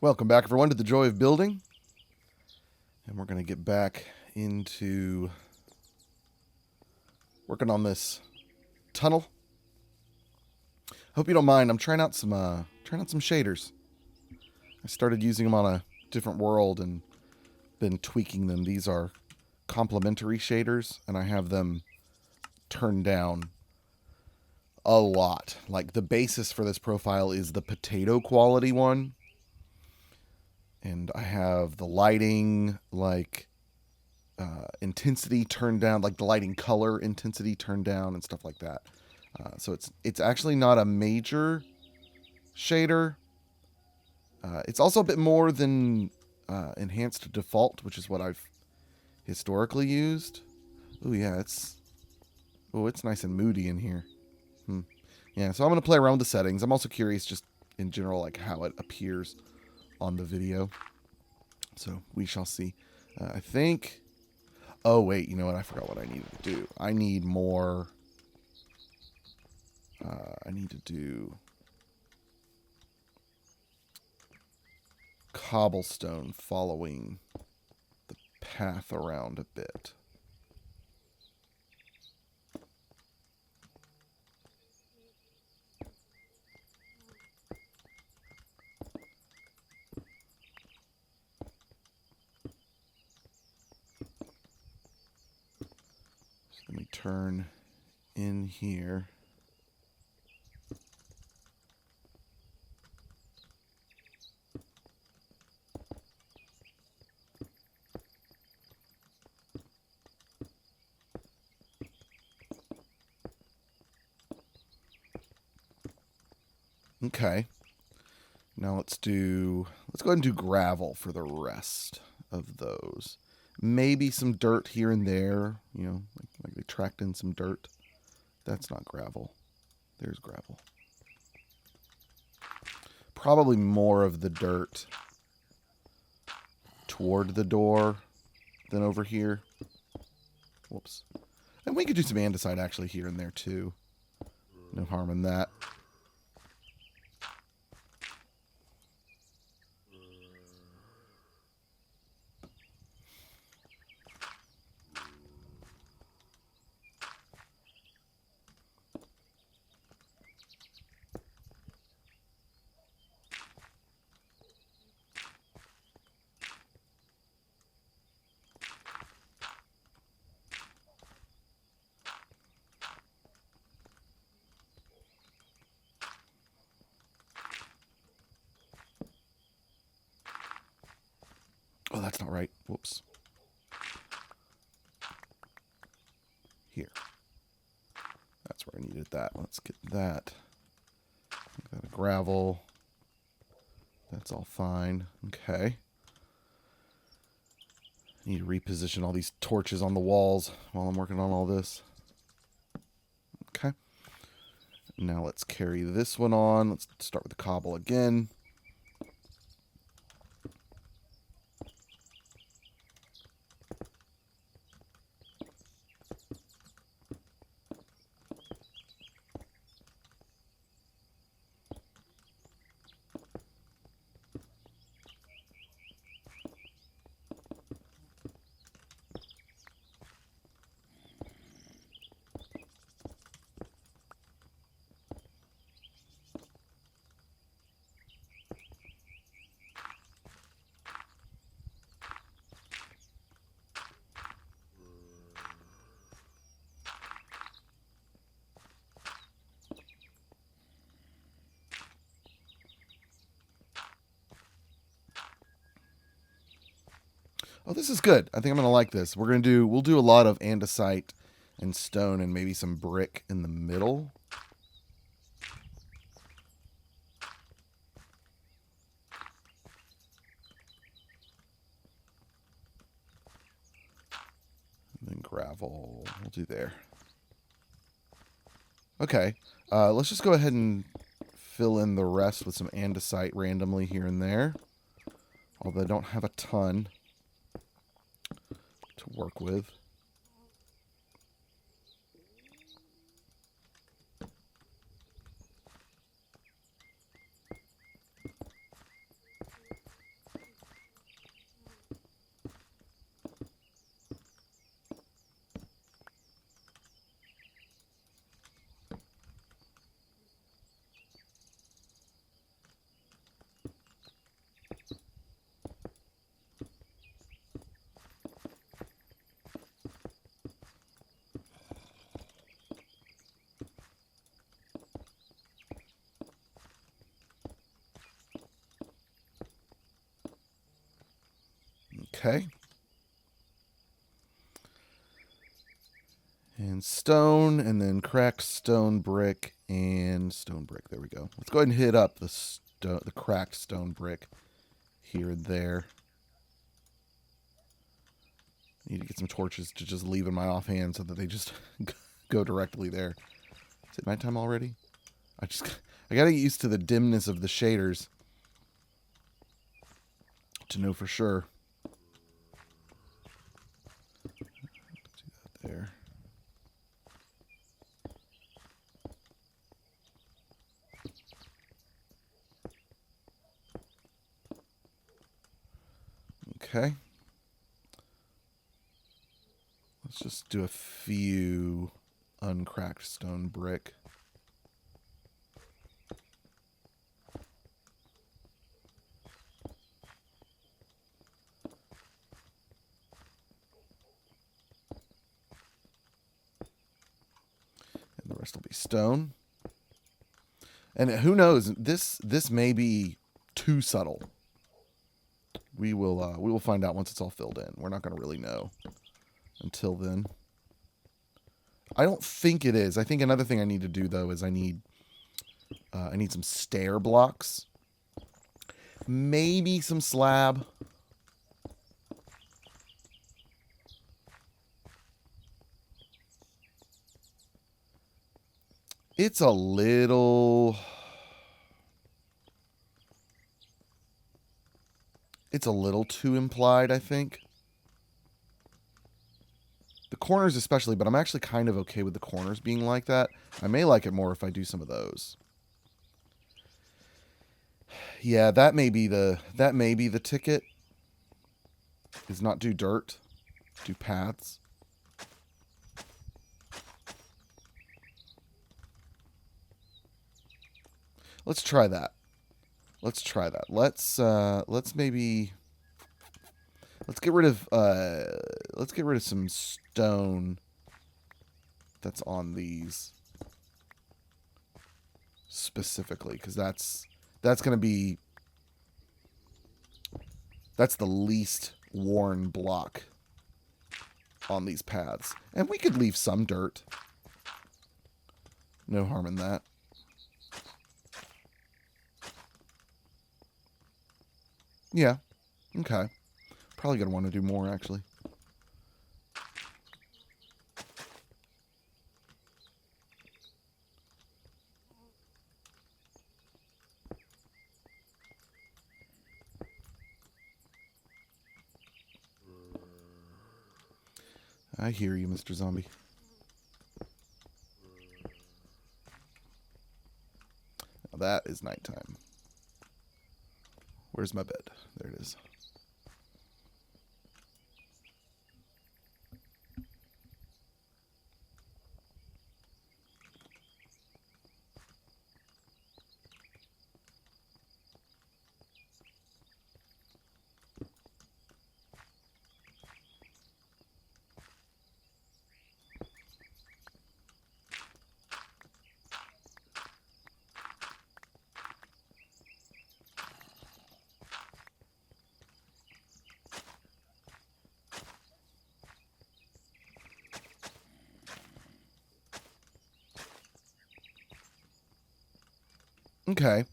Welcome back, everyone, to the Joy of Building. And we're going to get back into working on this tunnel. Hope you don't mind. I'm trying out some shaders. I started using them on a different world and been tweaking them. These are complementary shaders, and I have them turned down a lot. Like, the basis for this profile is the potato quality one. And I have the lighting, intensity turned down, like the lighting color intensity turned down and stuff like that. So it's actually not a major shader. It's also a bit more than enhanced default, which is what I've historically used. Oh yeah, it's nice and moody in here. Yeah, so I'm gonna play around with the settings. I'm also curious, just in general, like how it appears on the video. So we shall see. I think. Oh wait, you know what? I forgot what I needed to do. I need more. I need to do cobblestone following the path around a bit. So let me turn in here. Okay. Now let's go ahead and do gravel for the rest of those. Maybe some dirt here and there, like they tracked in some dirt. That's not gravel. There's gravel. Probably more of the dirt toward the door than over here. Whoops. And we could do some andesite actually here and there too. No harm in that. Oh, that's not right. Whoops. Here. That's where I needed that. Let's get that. Got a gravel. That's all fine. Okay. Need to reposition all these torches on the walls while I'm working on all this. Okay. Now let's carry this one on. Let's start with the cobble again. Oh, this is good. I think I'm going to like this. We'll do a lot of andesite and stone and maybe some brick in the middle. And then gravel. We'll do there. Okay. Let's just go ahead and fill in the rest with some andesite randomly here and there. Although I don't have a ton to work with. Okay. And stone, and then cracked stone brick, and stone brick. There we go. Let's go ahead and hit up the cracked stone brick here and there. I need to get some torches to just leave in my offhand so that they just go directly there. Is it nighttime already? I gotta get used to the dimness of the shaders to know for sure. Do that there. Okay. Let's just do a few uncracked stone brick. And the rest will be stone. And who knows, this may be too subtle. We will find out once it's all filled in. We're not going to really know until then. I don't think it is. I think another thing I need to do though is I need some stair blocks. Maybe some slab. It's a little too implied, I think. The corners especially, but I'm actually kind of okay with the corners being like that. I may like it more if I do some of those. Yeah, that may be the ticket. Is not do dirt, do paths. Let's try that. Let's get rid of some stone that's on these specifically, because that's the least worn block on these paths. And we could leave some dirt. No harm in that. Yeah. Okay. Probably going to want to do more, actually. I hear you, Mr. Zombie. Now that is nighttime. Where's my bed? There it is. Okay.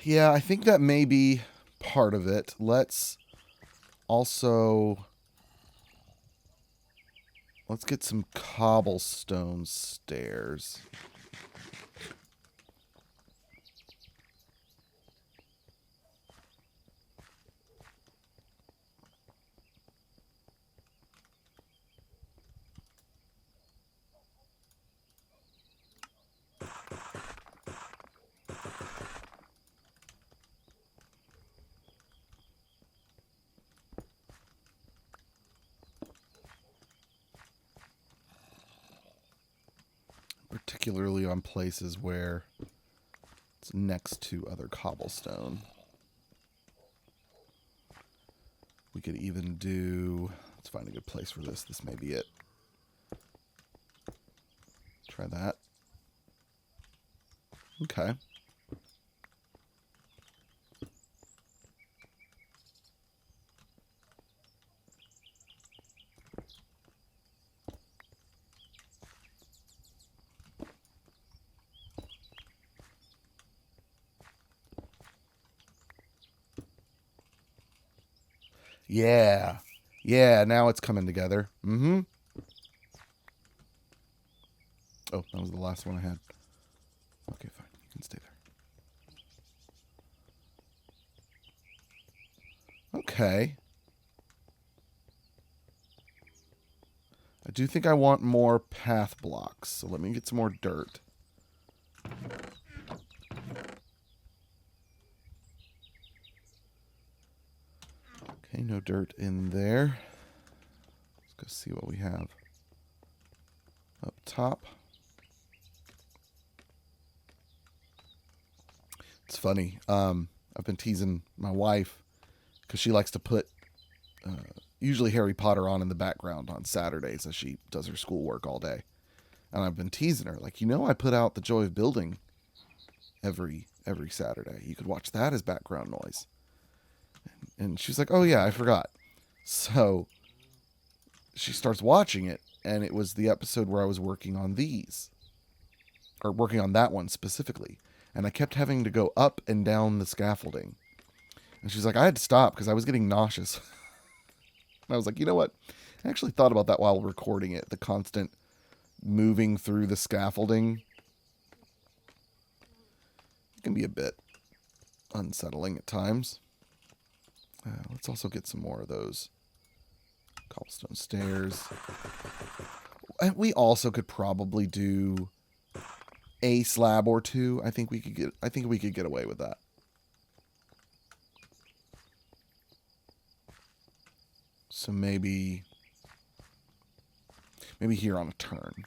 Yeah, I think that may be part of it. Let's get some cobblestone stairs. Particularly on places where it's next to other cobblestone. We could even do... Let's find a good place for this. This may be it. Try that. Okay. Yeah. Yeah, now it's coming together. Mm-hmm. Oh, that was the last one I had. Okay, fine. You can stay there. Okay. I do think I want more path blocks, so let me get some more dirt. Okay, no dirt in there. Let's go see what we have up top. It's funny. I've been teasing my wife because she likes to put usually Harry Potter on in the background on Saturdays as she does her schoolwork all day. And I've been teasing her, like, I put out The Joy of Building every Saturday. You could watch that as background noise. And she's like, oh yeah, I forgot. So she starts watching it, and it was the episode where I was working on these. Or working on that one specifically. And I kept having to go up and down the scaffolding. And she's like, I had to stop because I was getting nauseous. And I was like, you know what? I actually thought about that while recording it. The constant moving through the scaffolding. It can be a bit unsettling at times. Let's also get some more of those cobblestone stairs. And we also could probably do a slab or two. I think we could get away with that. So maybe here on a turn.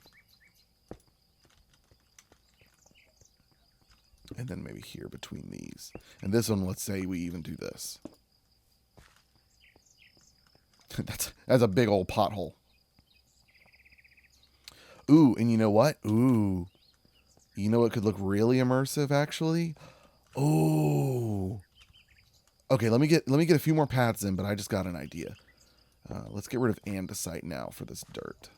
And then maybe here between these. And this one, let's say we even do this. That's a big old pothole. Ooh, and you know what? Ooh. You know what could look really immersive, actually? Oh. Okay, let me get a few more paths in, but I just got an idea. Let's get rid of andesite now for this dirt.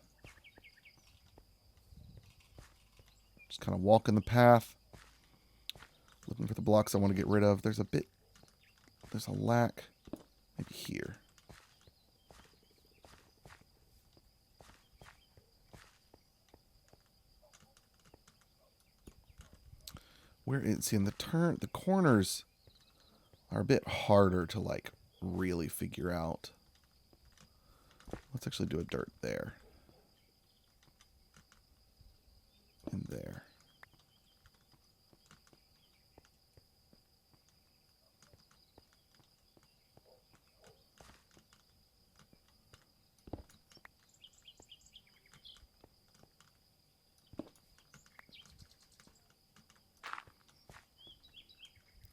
Just kind of walking the path. Looking for the blocks I want to get rid of. There's a lack. Maybe here. See, in the corners are a bit harder to, like, really figure out. Let's actually do a dirt there. And there.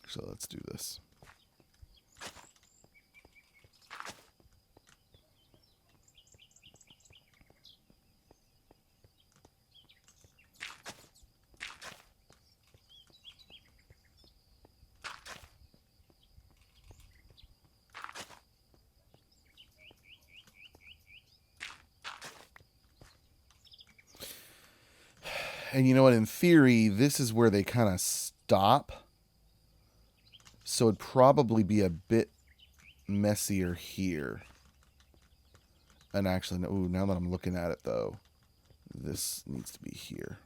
So let's do this. And you know what? In theory, this is where they kind of stop. So it'd probably be a bit messier here. And actually, no, now that I'm looking at it, though, this needs to be here.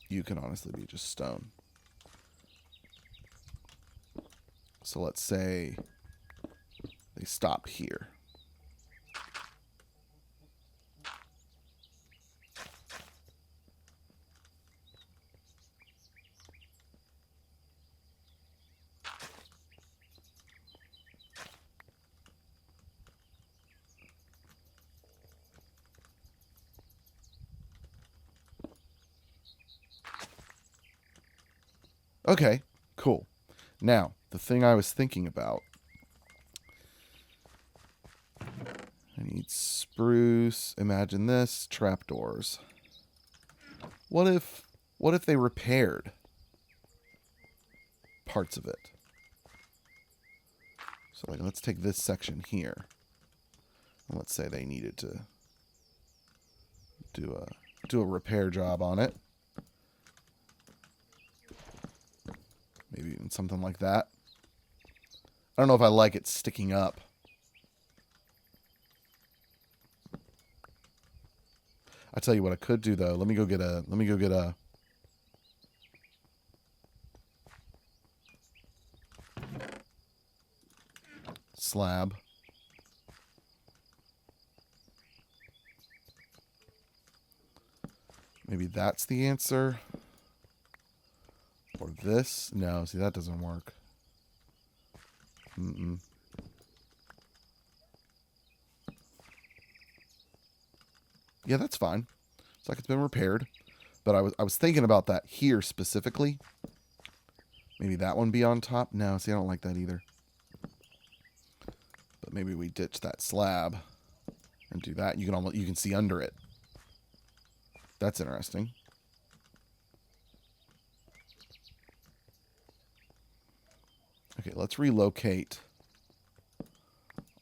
You can honestly be just stone. So let's say they stop here. Okay, cool. Now, the thing I was thinking about. I need spruce. Imagine this. Trapdoors. What if they repaired parts of it? So, like, let's take this section here. And let's say they needed to do a repair job on it. Maybe even something like that. I don't know if I like it sticking up. I tell you what I could do though. Let me go get a slab. Maybe that's the answer. Or this? No, see, that doesn't work. Yeah, that's fine. It's like it's been repaired. But I was thinking about that here specifically. Maybe that one be on top. No, see, I don't like that either. But maybe we ditch that slab and do that. You can see under it. That's interesting. Okay, let's relocate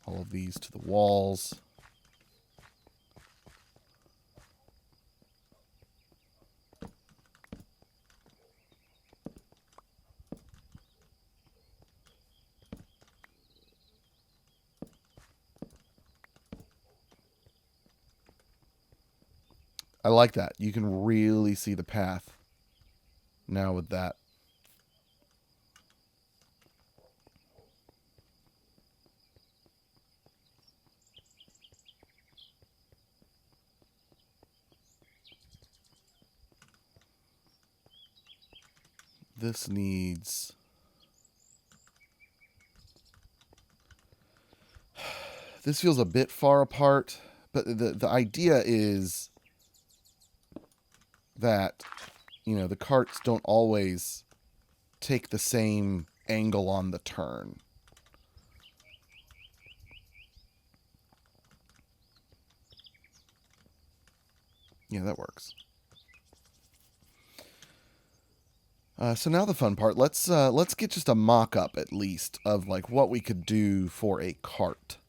all of these to the walls. I like that. You can really see the path now with that. This needs... This feels a bit far apart, but the idea is that, you know, the carts don't always take the same angle on the turn. Yeah, that works. So now the fun part. Let's get just a mock-up at least of like what we could do for a cart.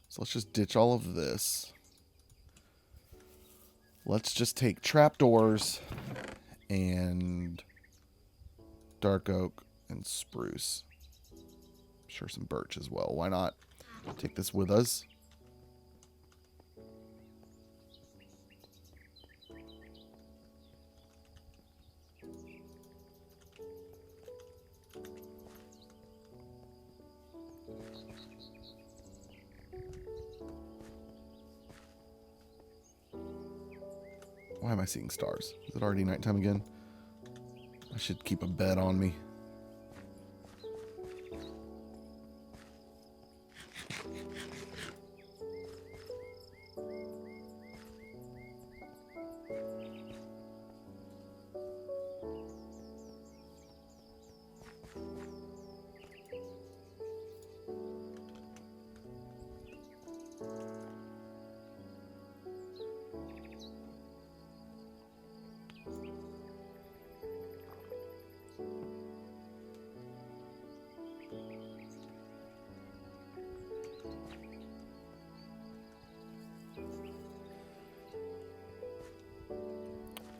So let's just ditch all of this. Let's just take trapdoors and dark oak and spruce. Sure, some birch as well. Why not? Take this with us. Why am I seeing stars? Is it already nighttime again? I should keep a bed on me.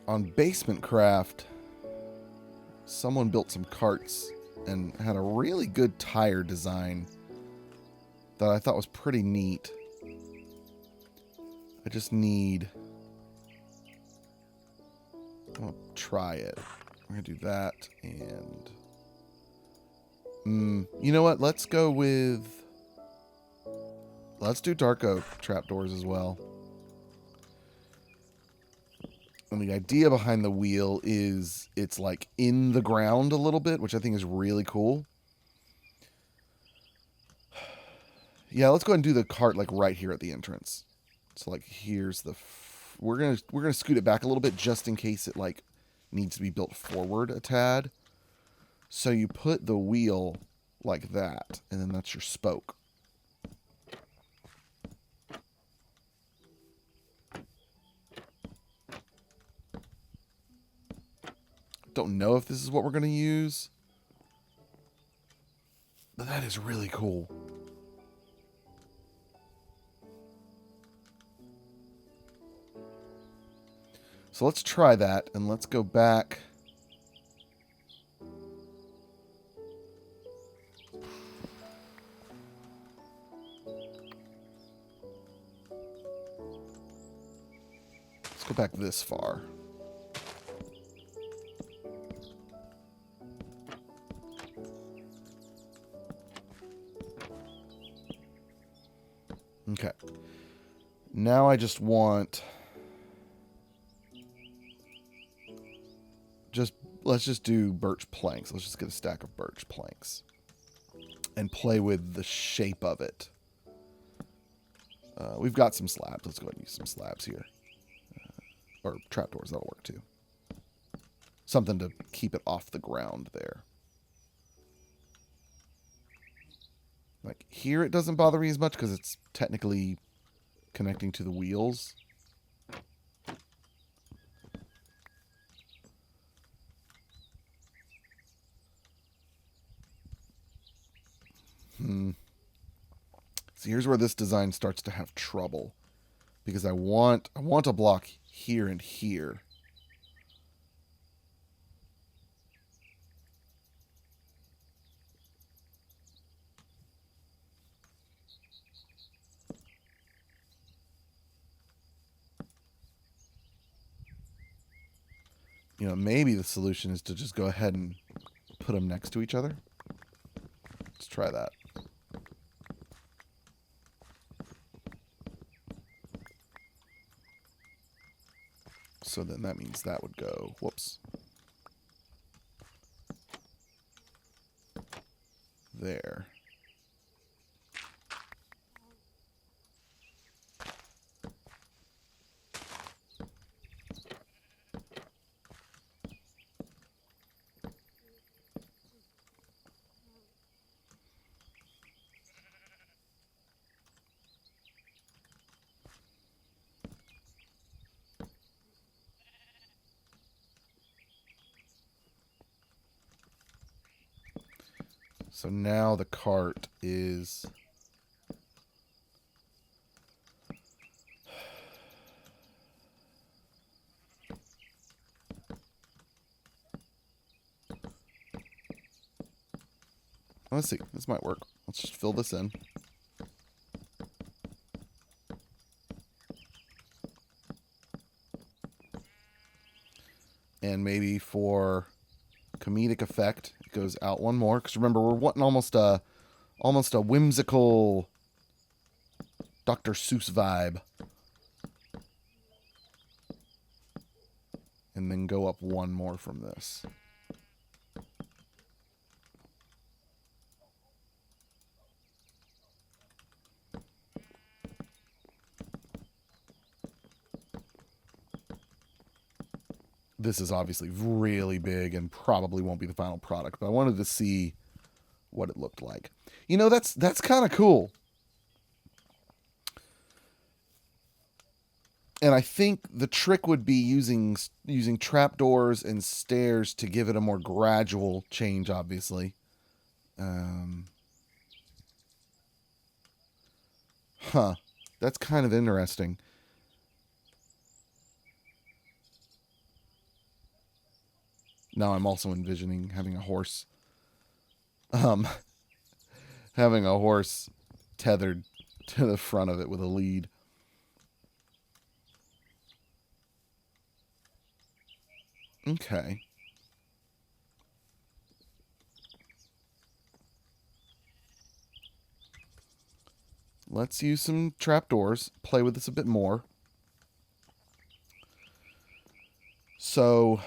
On Basement Craft, someone built some carts and had a really good tire design that I thought was pretty neat. I just need... I'll try it. We're going to do that and... you know what? Let's go with... Let's do dark oak trapdoors as well. And the idea behind the wheel is it's like in the ground a little bit, which I think is really cool. Yeah, let's go ahead and do the cart like right here at the entrance. So like here's the we're gonna scoot it back a little bit just in case it like needs to be built forward a tad. So you put the wheel like that, and then that's your spoke. Don't know if this is what we're going to use, but that is really cool. So let's try that, and let's go back. Let's go back this far. Okay. Now I just want... let's just do birch planks. Let's just get a stack of birch planks. And play with the shape of it. We've got some slabs. Let's go ahead and use some slabs here. Or trapdoors, that'll work too. Something to keep it off the ground there. Like here it doesn't bother me as much because it's technically connecting to the wheels. So here's where this design starts to have trouble. Because I want a block here and here. You know, maybe the solution is to just go ahead and put them next to each other. Let's try that. So then that means that would go, whoops. There. So now the cart is... Let's see. This might work. Let's just fill this in. And maybe for comedic effect, it goes out one more. Because remember, we're wanting almost a whimsical Dr. Seuss vibe. And then go up one more from this. This is obviously really big and probably won't be the final product, but I wanted to see what it looked like. You know, that's kind of cool. And I think the trick would be using trapdoors and stairs to give it a more gradual change, obviously. That's kind of interesting. Now I'm also envisioning having a horse. Having a horse tethered to the front of it with a lead. Okay. Let's use some trapdoors. Play with this a bit more. So...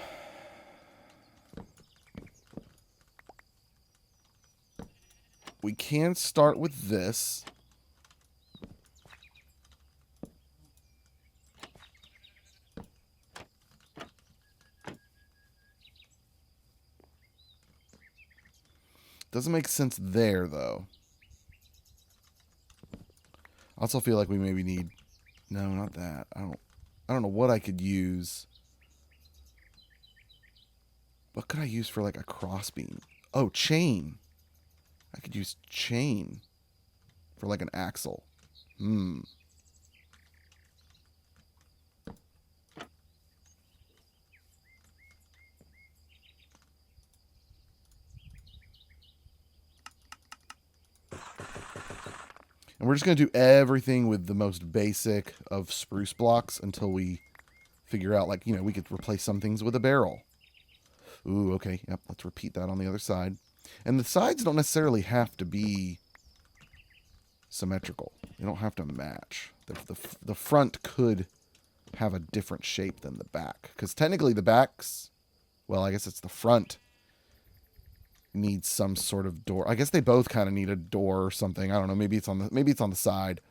we can start with this. Doesn't make sense there, though. I also feel like we maybe need... no, not that. I don't know what I could use. What could I use for like a crossbeam? Oh, chain. I could use chain for like an axle. And we're just going to do everything with the most basic of spruce blocks until we figure out, like, we could replace some things with a barrel. Ooh, okay. Yep, let's repeat that on the other side. And the sides don't necessarily have to be symmetrical. They don't have to match. The front could have a different shape than the back. Because technically the back's... Well, I guess it's the front needs some sort of door. I guess they both kind of need a door or something. I don't know. Maybe it's on the side.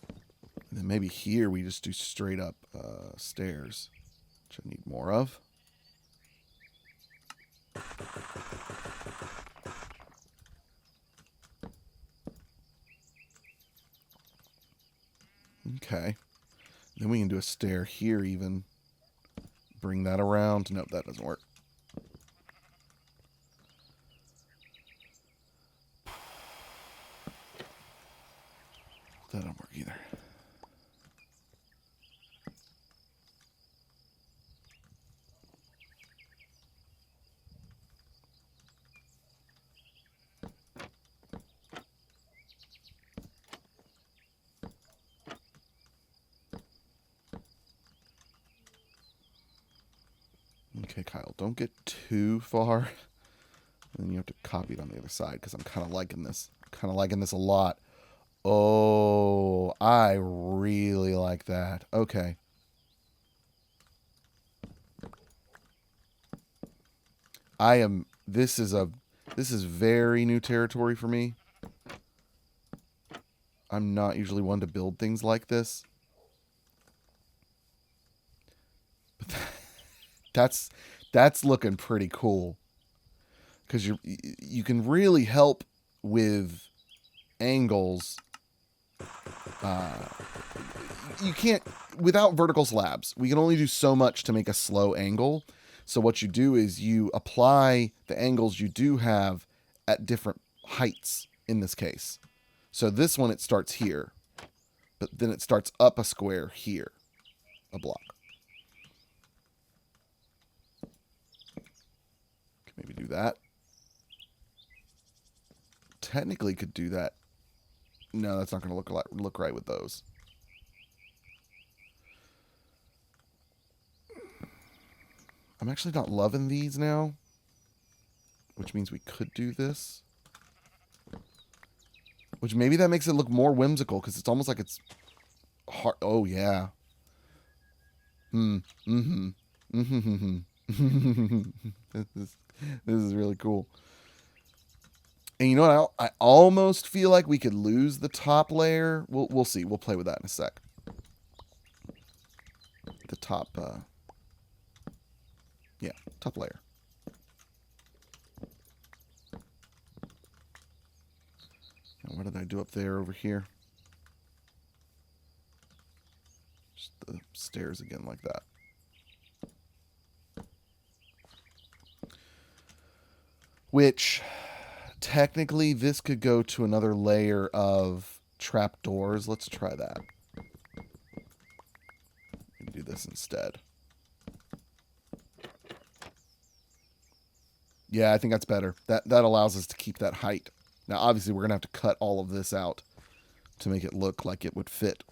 And then maybe here we just do straight up stairs, which I need more of. Okay. Then we can do a stair here even. Bring that around. Nope, that doesn't work. That don't work either. Okay, Kyle, don't get too far. And then you have to copy it on the other side because I'm kind of liking this. Kind of liking this a lot. Oh, I really like that. Okay. This is very new territory for me. I'm not usually one to build things like this. But that's looking pretty cool. Because you can really help with angles. You can't, without vertical slabs, we can only do so much to make a slow angle. So what you do is you apply the angles you do have at different heights in this case. So this one, it starts here, but then it starts up a square here, a block. Can maybe do that. Technically could do that. No, that's not going to look right with those. I'm actually not loving these now, which means we could do this. Which maybe that makes it look more whimsical because it's almost like it's hard. Oh, yeah. Mm-hmm. This is really cool. And you know what? I almost feel like we could lose the top layer. We'll see. We'll play with that in a sec. The top, yeah, top layer. Now, what did I do up there over here? Just the stairs again like that. Which, technically, this could go to another layer of trapdoors. Let's try that. Do this instead. Yeah, I think that's better. That allows us to keep that height. Now, obviously, we're going to have to cut all of this out to make it look like it would fit.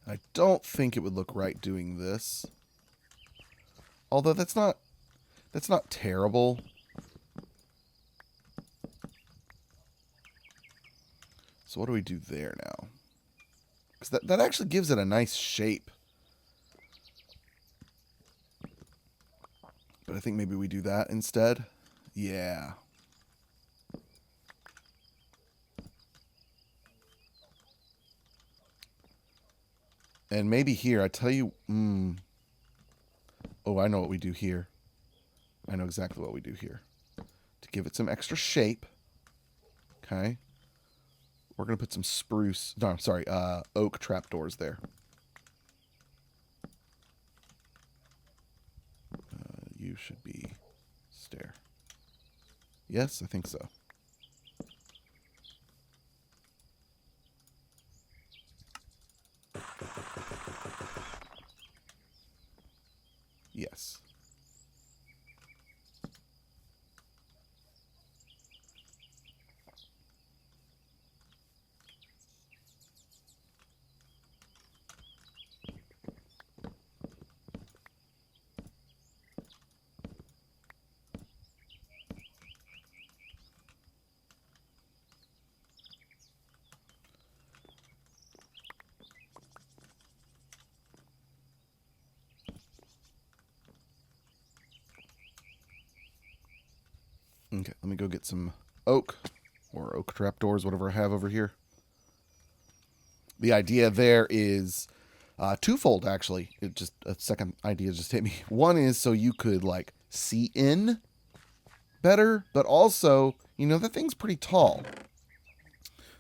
I don't think it would look right doing this. Although that's not terrible. So what do we do there now? Because that actually gives it a nice shape. But I think maybe we do that instead. Yeah. And maybe here, I tell you... Oh, I know what we do here. I know exactly what we do here. To give it some extra shape. Okay. We're going to put some spruce... No, I'm sorry. Oak trapdoors there. You should be stair. Yes, I think so. Yes. Okay, let me go get some oak or oak trapdoors, whatever I have over here. The idea there is twofold, actually. It just a second idea just hit me. One is so you could like see in better, but also, you know, that thing's pretty tall.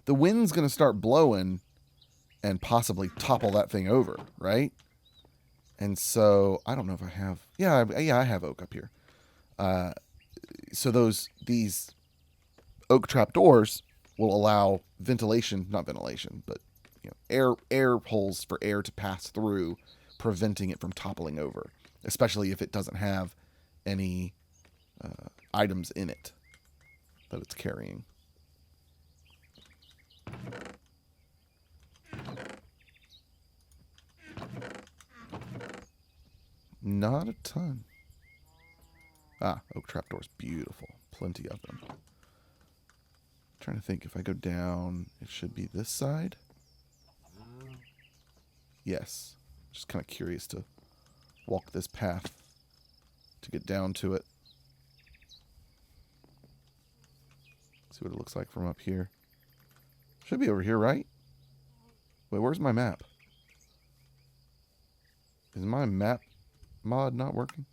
The wind's going to start blowing and possibly topple that thing over, right? And so I don't know if I have. Yeah, I have oak up here. So these oak trapdoors will allow ventilation, not ventilation, but you know, air holes for air to pass through, preventing it from toppling over, especially if it doesn't have any items in it that it's carrying. Not a ton. Ah, oak trapdoors, beautiful. Plenty of them. Trying to think, if I go down, it should be this side. Yes. Just kind of curious to walk this path to get down to it. See what it looks like from up here. Should be over here, right? Wait, where's my map? Is my map mod not working?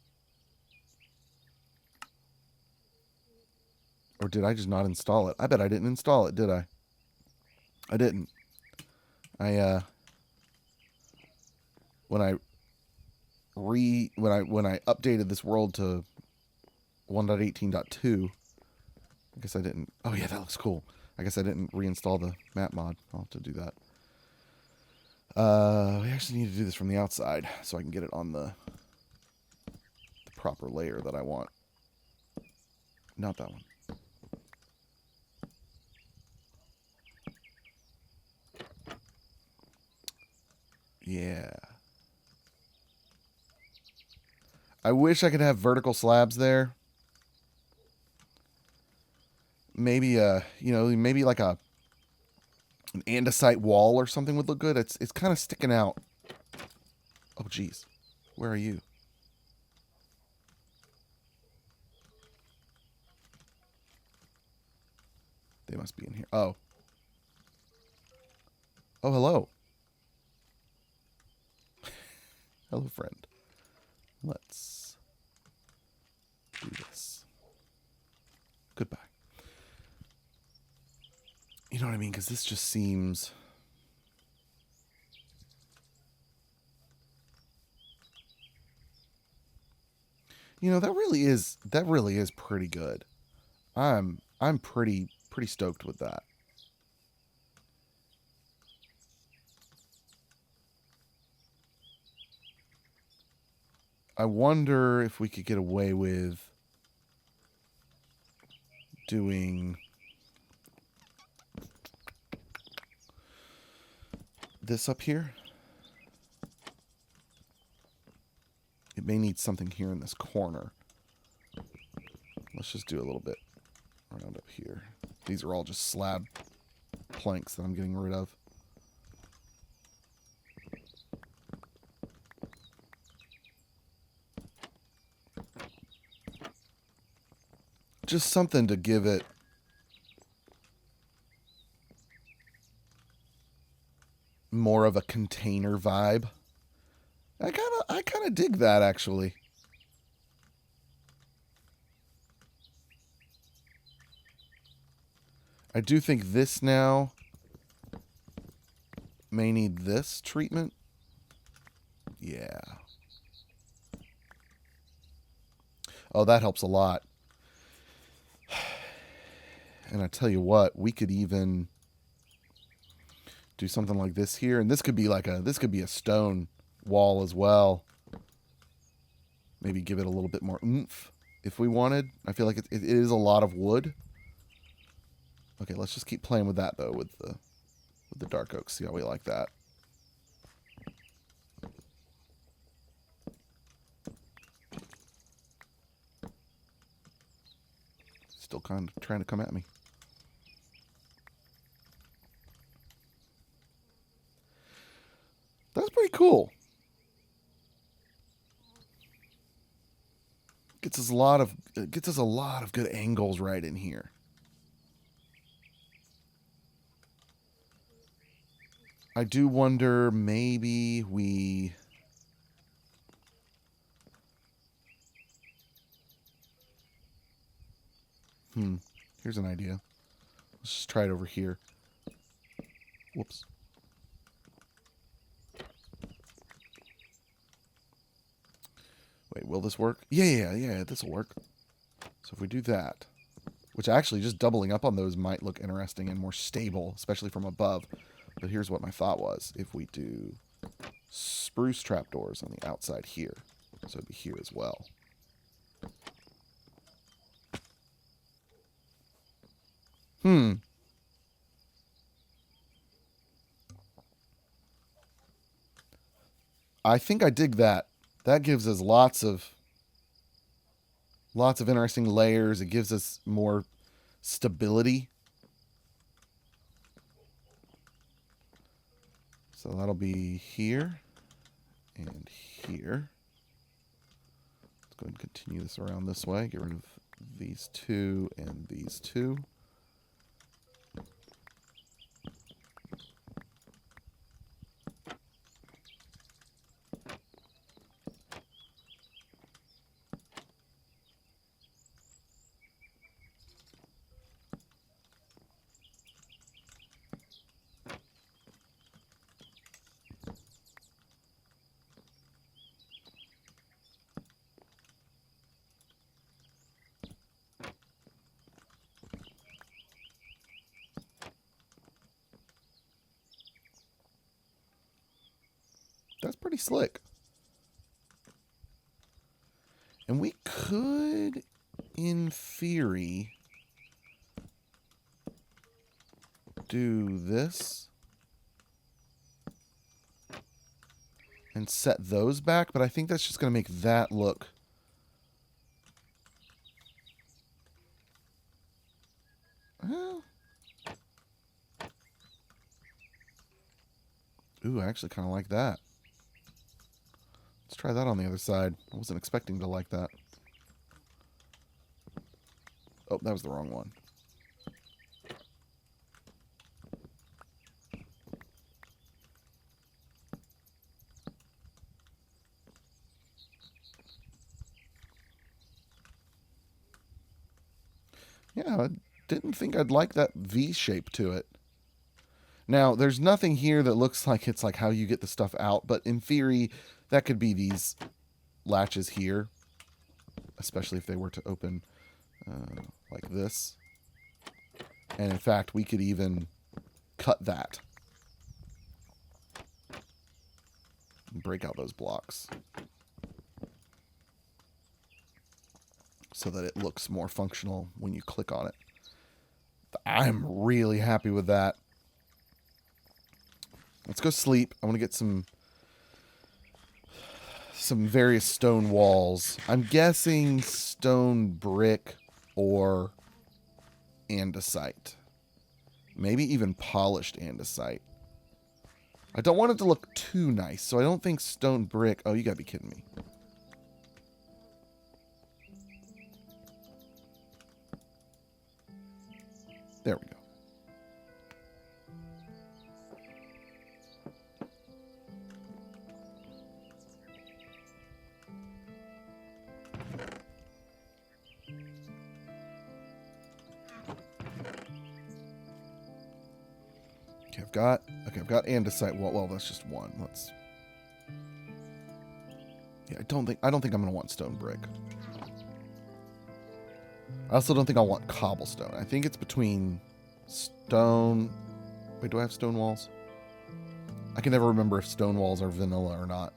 Or did I just not install it? I bet I didn't install it, did I? I didn't. When I updated this world to 1.18.2, I guess I didn't. Oh yeah, that looks cool. I guess I didn't reinstall the map mod. I'll have to do that. We actually need to do this from the outside so I can get it on the proper layer that I want. Not that one. Yeah. I wish I could have vertical slabs there. Maybe maybe like an andesite wall or something would look good. It's kind of sticking out. Oh geez. Where are you? They must be in here. Oh. Oh, hello. Hello, friend. Let's do this. Goodbye. You know what I mean? Because this just seems... You know, that really is pretty good. I'm pretty stoked with that. I wonder if we could get away with doing this up here. It may need something here in this corner. Let's just do a little bit around up here. These are all just slab planks that I'm getting rid of. Just something to give it more of a container vibe. I kind of dig that, actually. I do think this now may need this treatment. Yeah. Oh, that helps a lot. And I tell you what, we could even do something like this here, and this could be a stone wall as well. Maybe give it a little bit more oomph if we wanted. I feel like it is a lot of wood. Okay, let's just keep playing with that though, with the dark oak. See how we like that. Still kind of trying to come at me. That's pretty cool. Gets us a lot of good angles right in here. I do wonder, maybe we... Here's an idea. Let's just try it over here. Whoops. Wait, will this work? Yeah, this will work. So if we do that, which actually just doubling up on those might look interesting and more stable, especially from above. But here's what my thought was. If we do spruce trapdoors on the outside here, so it'd be here as well. I think I dig that. That gives us lots of interesting layers. It gives us more stability. So that'll be here and here. Let's go ahead and continue this around this way. Get rid of these two and these two. That's pretty slick. And we could, in theory, do this and set those back, but I think that's just going to make that look... Well... Ooh, I actually kind of like that. Let's try that on the other side. I wasn't expecting to like that. Oh, that was the wrong one. Yeah, I didn't think I'd like that V shape to it. Now, there's nothing here that looks like it's like how you get the stuff out, but in theory, that could be these latches here, especially if they were to open like this. And in fact, we could even cut that and break out those blocks so that it looks more functional when you click on it. I'm really happy with that. Let's go sleep. I want to get some various stone walls. I'm guessing stone brick or andesite. Maybe even polished andesite. I don't want it to look too nice, so I don't think stone brick... Oh, you gotta be kidding me. There we go. I've got andesite. Well, that's just one. Let's. Yeah, I don't think I'm gonna want stone brick. I also don't think I'll want cobblestone. I think it's between stone. Wait, do I have stone walls? I can never remember if stone walls are vanilla or not.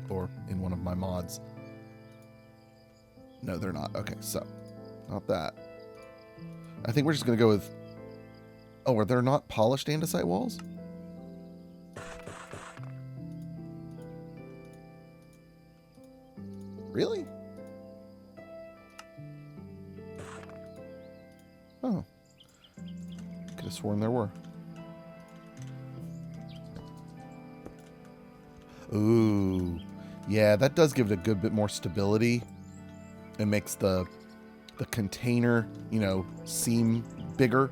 Or in one of my mods. No, they're not. Okay, so not that. I think we're just gonna go with. Oh, are there not polished andesite walls? Really? Oh. Could have sworn there were. Ooh. Yeah, that does give it a good bit more stability. It makes the container, you know, seem bigger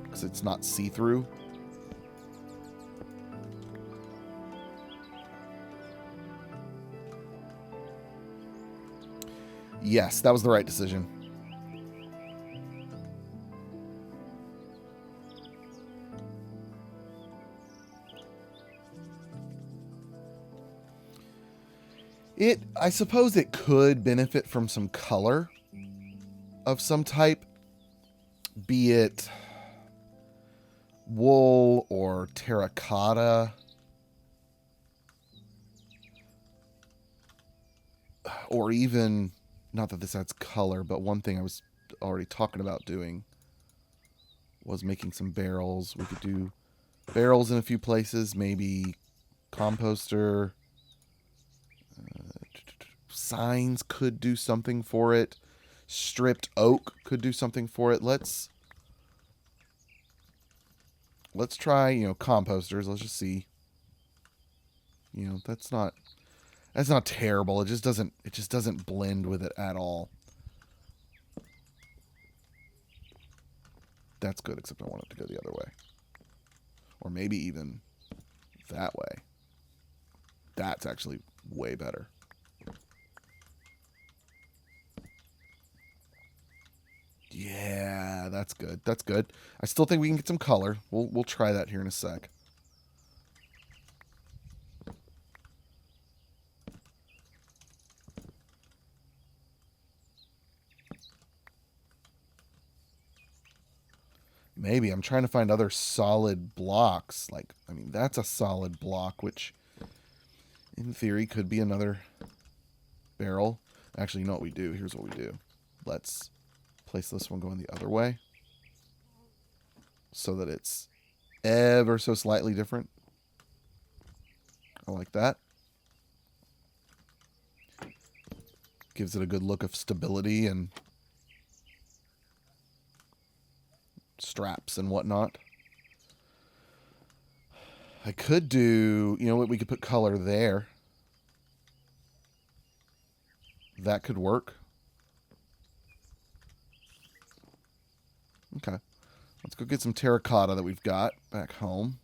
because it's not see-through. Yes, that was the right decision. I suppose it could benefit from some color of some type, be it wool or terracotta. Or even, not that this adds color, but one thing I was already talking about doing was making some barrels. We could do barrels in a few places, maybe composter. Signs could do something for it. Stripped oak could do something for it. Let's try, you know, composters. Let's just see. You know, that's not terrible. It just doesn't blend with it at all. That's good, except I want it to go the other way. Or maybe even that way. That's actually way better. Yeah, that's good. That's good. I still think we can get some color. We'll try that here in a sec. Maybe. I'm trying to find other solid blocks. Like, I mean, that's a solid block, which in theory could be another barrel. Actually, you know what we do? Here's what we do. Let's place this one going the other way so that it's ever so slightly different. I like that. Gives it a good look of stability and straps and whatnot. I could do, you know what, we could put color there. That could work. Okay. Let's go get some terracotta that we've got back home.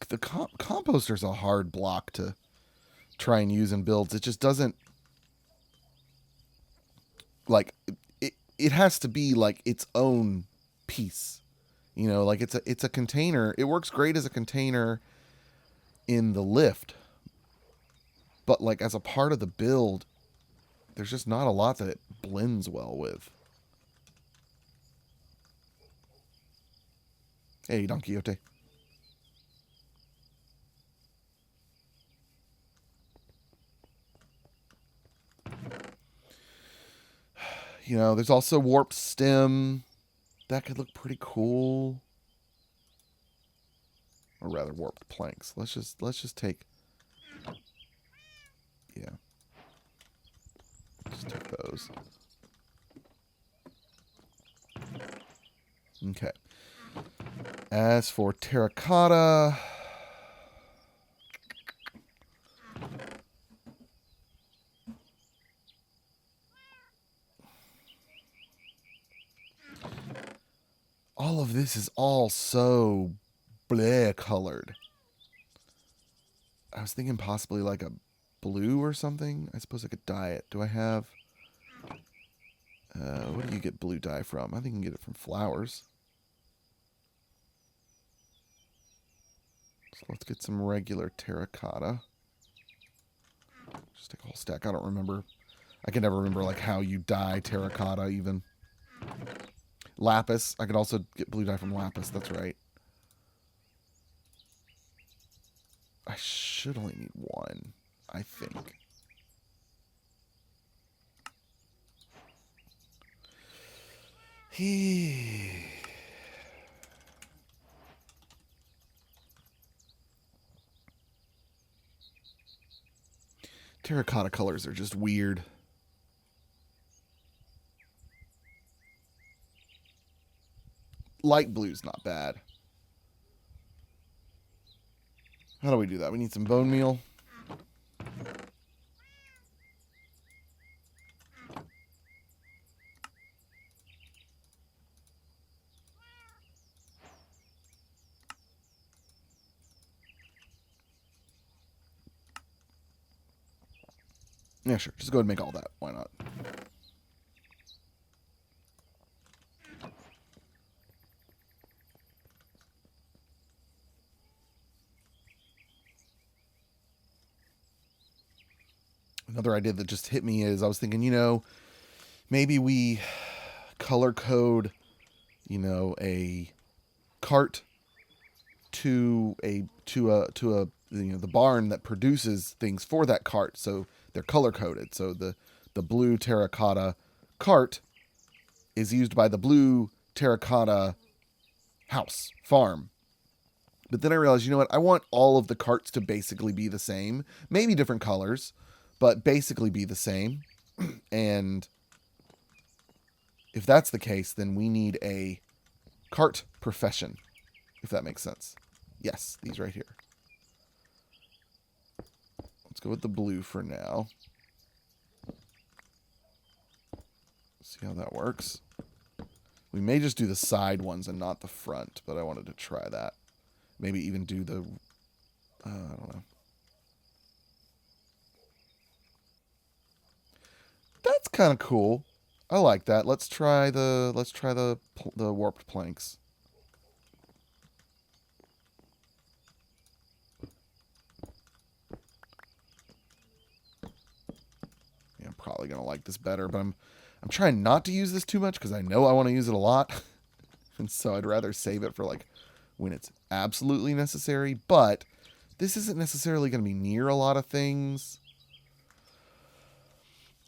The composter's a hard block to try and use in builds. It just doesn't, like, it has to be like its own piece. You know, like it's a container. It works great as a container in the lift. But like as a part of the build, there's just not a lot that it blends well with. Hey, Don Quixote. You know, there's also warped stem. That could look pretty cool. Or rather, warped planks. Let's just take. Yeah. Just take those. Okay. As for terracotta, all of this is all so bleh colored. I was thinking possibly like a blue or something. I suppose I could dye it. Do I have... What do you get blue dye from? I think you can get it from flowers. So let's get some regular terracotta. Just take a whole stack. I don't remember. I can never remember like how you dye terracotta even. Lapis. I could also get blue dye from lapis. That's right. I should only need one, I think. Terracotta colors are just weird. Light blue's not bad. How do we do that? We need some bone meal. Yeah, sure. Just go ahead and make all that. Why not? Another idea that just hit me is I was thinking, maybe we color code, a cart to the barn that produces things for that cart, so they're color coded. So the blue terracotta cart is used by the blue terracotta house farm. But then I realized, you know what? I want all of the carts to basically be the same, maybe different colors, but basically be the same. And if that's the case, then we need a cart profession, if that makes sense. Yes, these right here. Let's go with the blue for now. See how that works. We may just do the side ones and not the front, but I wanted to try that. Maybe even do the... I don't know. That's kind of cool. I like that. Let's try the warped planks. Yeah, I'm probably gonna like this better, but I'm trying not to use this too much because I know I want to use it a lot, and so I'd rather save it for like when it's absolutely necessary. But this isn't necessarily going to be near a lot of things.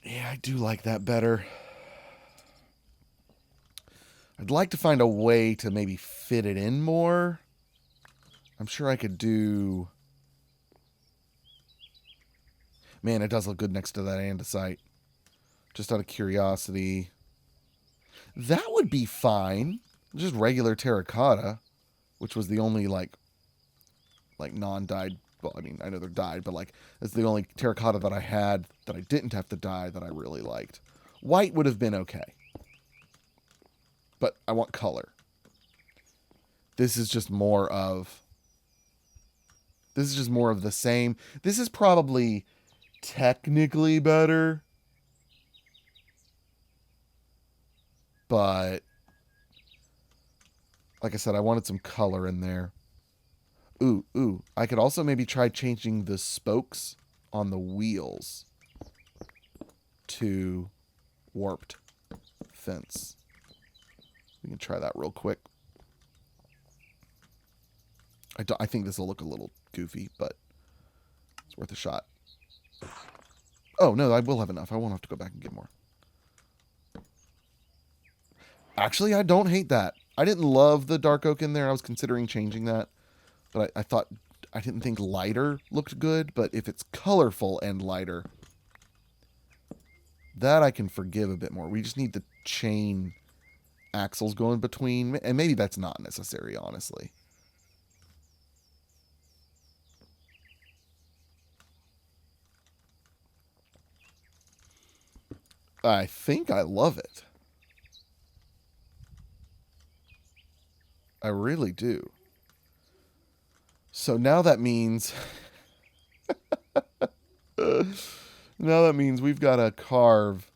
Yeah, I do like that better. I'd like to find a way to maybe fit it in more. I'm sure I could do... Man, it does look good next to that andesite. Just out of curiosity. That would be fine. Just regular terracotta, which was the only, like non-dyed... Well, I mean, I know they're dyed, but, like, that's the only terracotta that I had that I didn't have to dye that I really liked. White would have been okay. But I want color. This is just more of... This is just more of the same. This is probably technically better. But... Like I said, I wanted some color in there. Ooh. I could also maybe try changing the spokes on the wheels to warped fence. We can try that real quick. I think this will look a little goofy, but it's worth a shot. Oh, no, I will have enough. I won't have to go back and get more. Actually, I don't hate that. I didn't love the dark oak in there. I was considering changing that. But I didn't think lighter looked good. But if it's colorful and lighter, that I can forgive a bit more. We just need the chain axles going between. And maybe that's not necessary, honestly. I think I love it. I really do. So now that means... now that means we've got to carve...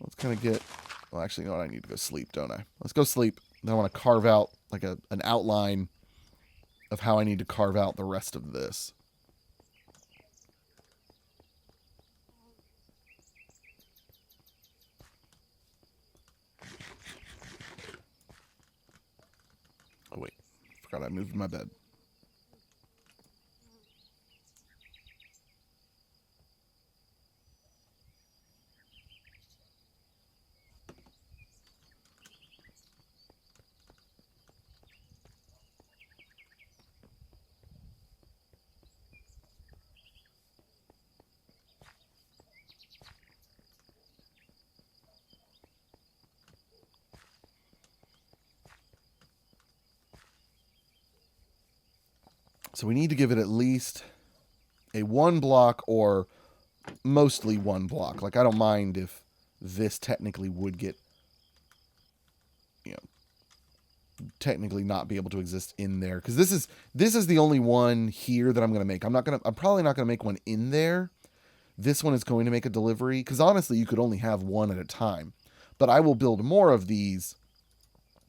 Let's kind of get Well, actually, you know what? I need to go sleep, don't I? Let's go sleep. Then I want to carve out like an outline of how I need to carve out the rest of this. Oh, wait. Forgot I moved my bed. So we need to give it at least a 1 block or mostly 1 block. Like, I don't mind if this technically would get, you know, technically not be able to exist in there. Because this is the only one here that I'm going to make. I'm probably not going to make one in there. This one is going to make a delivery. Because honestly, you could only have one at a time. But I will build more of these.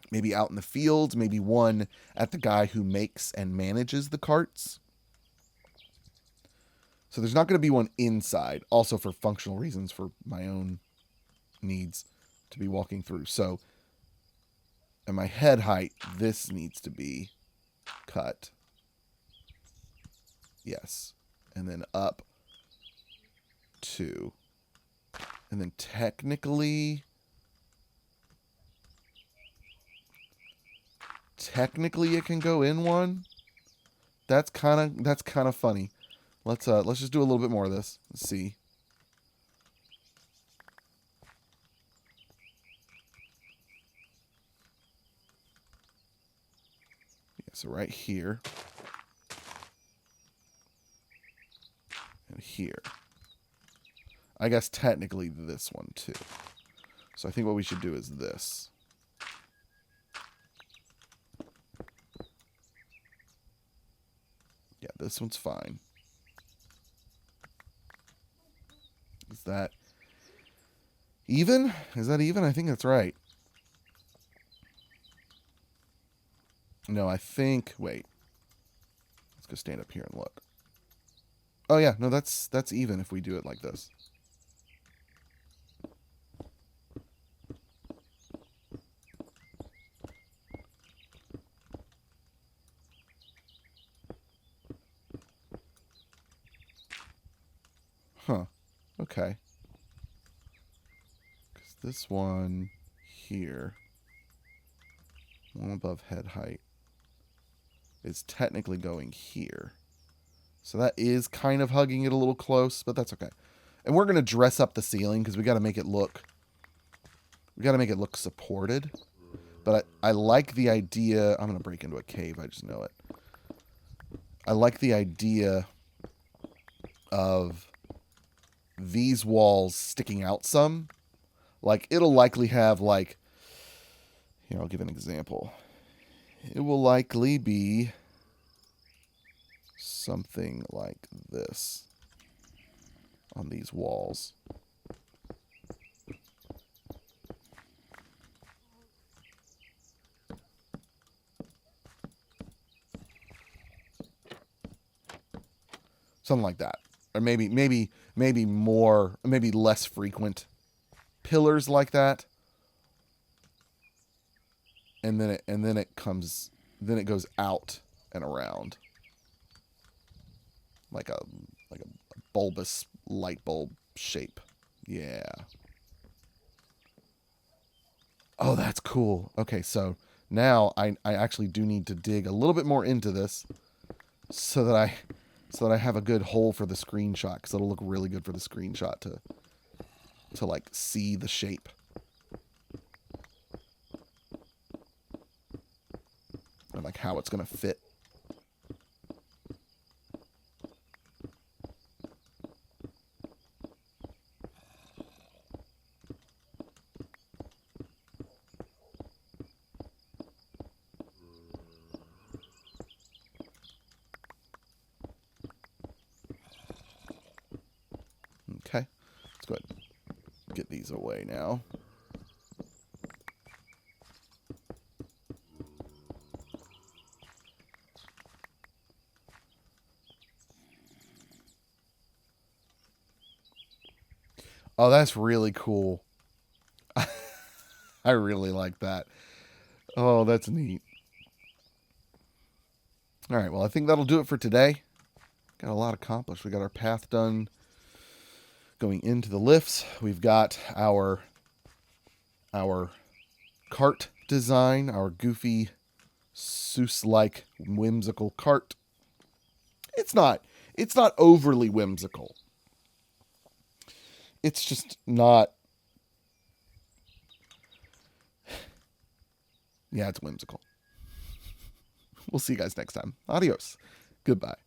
Maybe out in the fields, maybe one at the guy who makes and manages the carts. So there's not going to be one inside, also for functional reasons, for my own needs to be walking through. So at my head height, this needs to be cut. Yes. And then up 2. And then technically it can go in 1. That's kind of funny. Let's just do a little bit more of this. Let's see. Yeah, so right here. And here. I guess technically this one too. So I think what we should do is this. Yeah, this one's fine. Is that even? Is that even? I think that's right. No, I think... Wait. Let's go stand up here and look. Oh, yeah. No, that's even if we do it like this. Huh. Okay. Because this one here, one above head height, is technically going here. So that is kind of hugging it a little close, but that's okay. And we're going to dress up the ceiling because we got to make it look... We got to make it look supported. But I like the idea... I'm going to break into a cave, I just know it. I like the idea of these walls sticking out some. Like, it'll likely have, like... Here, I'll give an example. It will likely be something like this on these walls. Something like that. Or maybe more, maybe less frequent pillars like that. And then it goes out and around. Like a bulbous light bulb shape. Yeah. Oh, that's cool. Okay, so now I actually do need to dig a little bit more into this so that I have a good hole for the screenshot, because it'll look really good for the screenshot to like see the shape. And like how it's going to fit. Okay, let's go ahead and get these away now. Oh, that's really cool. I really like that. Oh, that's neat. All right, well, I think that'll do it for today. Got a lot accomplished. We got our path done going into the lifts. We've got our cart design, our goofy Seuss-like whimsical cart. It's not overly whimsical. It's just not. Yeah, it's whimsical. We'll see you guys next time. Adios. Goodbye.